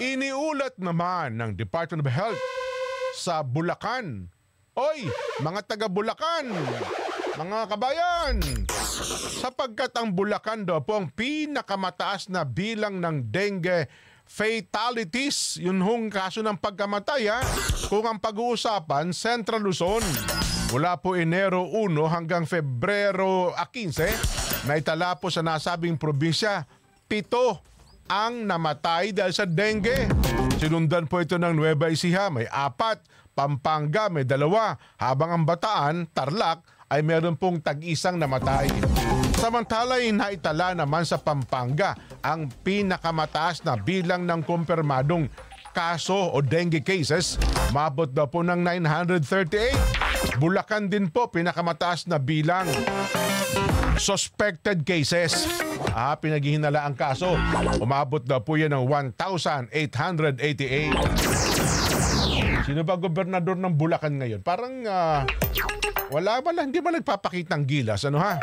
Iniulat naman ng Department of Health sa Bulacan. Oy, mga taga Bulacan, mga kabayan, sapagkat ang Bulacan daw po ang pinakamataas na bilang ng dengue fatalities. Yun hong kaso ng pagkamatay ha. Kung ang pag-uusapan, Central Luzon. Mula po Enero 1 hanggang Febrero 15, naitala po sa nasabing probinsya, 7 ang namatay dahil sa dengue. Sinundan po ito ng Nueva Ecija, may 4, Pampanga may 2, habang ang Bataan, Tarlac ay meron pong tag-isang namatay. Samantala, naitala naman sa Pampanga ang pinakamataas na bilang ng kumpirmadong kaso o dengue cases, mabot daw po ng 938. Bulacan din po, pinakamataas na bilang suspected cases. Pinaghihinala ang kaso. Umabot daw po yan ng 1,888. Sino ba gobernador ng Bulacan ngayon? Parang hindi ba nagpapakitang gilas, ano ha?